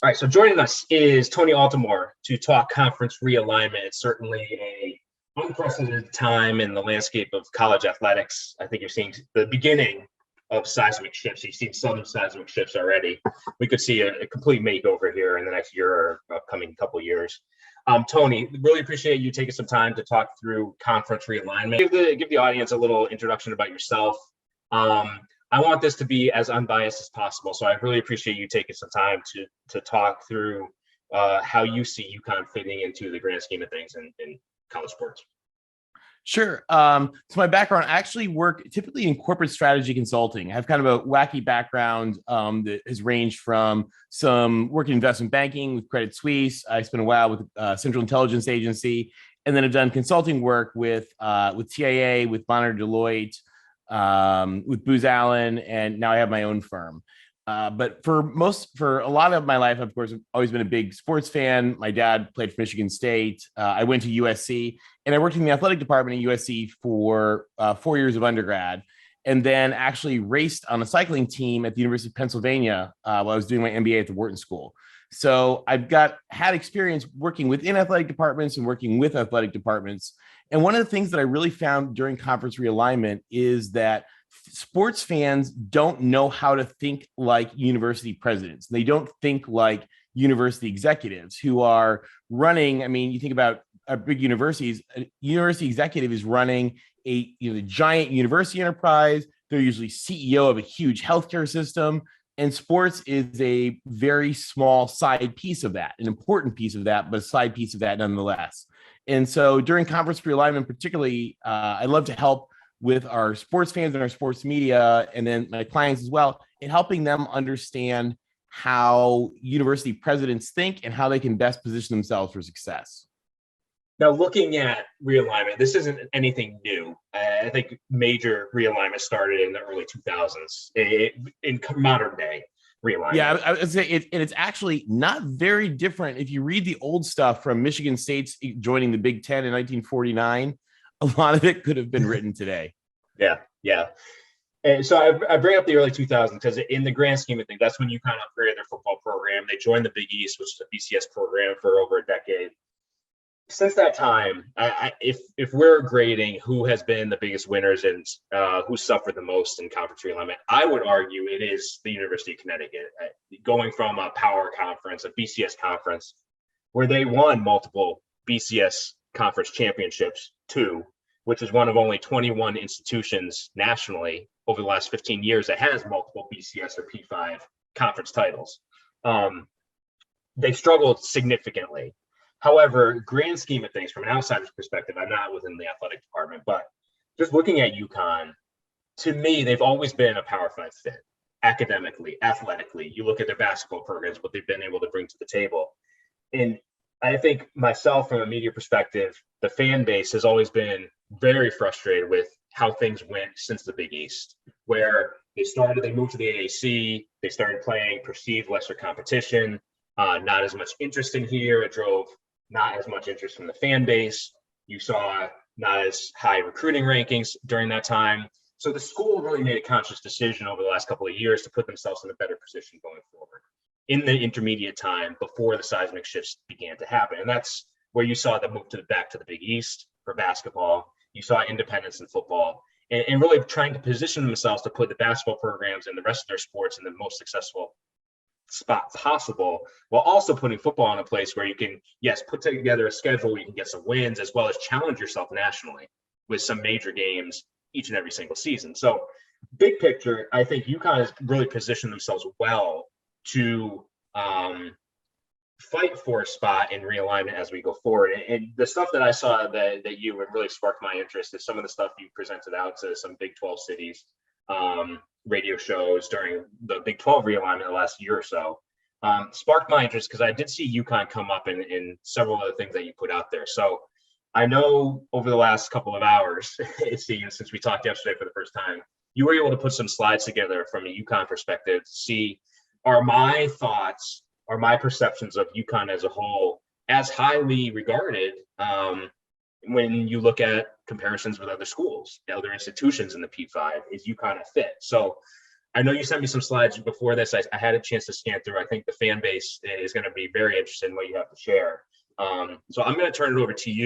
All right, so joining us is Tony Altimore to talk conference realignment. It's certainly a unprecedented time in the landscape of college athletics. I think you're seeing the beginning of seismic shifts. You've seen some seismic shifts already. We could see a complete makeover here in the next year or upcoming couple of years. Tony, really appreciate you taking some time to talk through conference realignment. Give the audience a little introduction about yourself. I want this to be as unbiased as possible, so I really appreciate you taking some time to talk through how you see UConn fitting into the grand scheme of things in college sports. Sure. So my background, I actually work typically in corporate strategy consulting. I have kind of a wacky background that has ranged from some work in investment banking with Credit Suisse. I spent a while with Central Intelligence Agency, and then I've done consulting work with TIA, with Bonner Deloitte, with Booz Allen, and now I have my own firm. But for a lot of my life, of course, I've always been a big sports fan. My dad played for Michigan State. I went to USC, and I worked in the athletic department at USC for 4 years of undergrad, and then actually raced on a cycling team at the University of Pennsylvania while I was doing my MBA at the Wharton School. So I've had experience working within athletic departments and working with athletic departments. And one of the things that I really found during conference realignment is that sports fans don't know how to think like university presidents. They don't think like university executives who are running. I mean, you think about big universities, a university executive is running a giant university enterprise. They're usually CEO of a huge healthcare system. And sports is a very small side piece of that, an important piece of that, but a side piece of that nonetheless. And so during conference realignment, particularly, I love to help with our sports fans and our sports media, and then my clients as well, in helping them understand how university presidents think and how they can best position themselves for success. Now, looking at realignment, this isn't anything new. I think major realignment started in the early 2000s in modern day realignment. Yeah, I would say it's actually not very different. If you read the old stuff from Michigan State's joining the Big Ten in 1949, a lot of it could have been written today. Yeah. And so I bring up the early 2000s because in the grand scheme of things, that's when UConn upgraded their football program. They joined the Big East, which is a BCS program, for over a decade. Since that time, if we're grading who has been the biggest winners and who suffered the most in conference realignment, I would argue it is the University of Connecticut. Going from a power conference, a BCS conference, where they won multiple BCS conference championships, which is one of only 21 institutions nationally over the last 15 years that has multiple BCS or P5 conference titles. They struggled significantly. However, grand scheme of things, from an outsider's perspective, I'm not within the athletic department, but just looking at UConn, to me, they've always been a Power 5 fit, academically, athletically. You look at their basketball programs, what they've been able to bring to the table. And I think myself, from a media perspective, the fan base has always been very frustrated with how things went since the Big East, where they moved to the AAC, they started playing perceived lesser competition, not as much interest in here. It drove not as much interest from the fan base. You saw not as high recruiting rankings during that time. So the school really made a conscious decision over the last couple of years to put themselves in a better position going forward in the intermediate time before the seismic shifts began to happen. And that's where you saw them move back to the Big East for basketball. You saw independence in football, and really trying to position themselves to put the basketball programs and the rest of their sports in the most successful spot possible, while also putting football in a place where you can, yes, put together a schedule where you can get some wins, as well as challenge yourself nationally with some major games each and every single season. So big picture, I think UConn has really positioned themselves well to fight for a spot in realignment as we go forward. And the stuff that I saw that you would really spark my interest is some of the stuff you presented out to some Big 12 cities, radio shows during the Big 12 realignment the last year or so. Sparked my interest because I did see UConn come up in several of the things that you put out there. So I know over the last couple of hours, it seems, since we talked yesterday for the first time, you were able to put some slides together from a UConn perspective to see, are my thoughts, are my perceptions of UConn as a whole as highly regarded when you look at comparisons with other schools, other institutions in the P5? Is UConn a fit? So I know you sent me some slides before this. I had a chance to scan through. I think the fan base is going to be very interested in what you have to share. So I'm going to turn it over to you.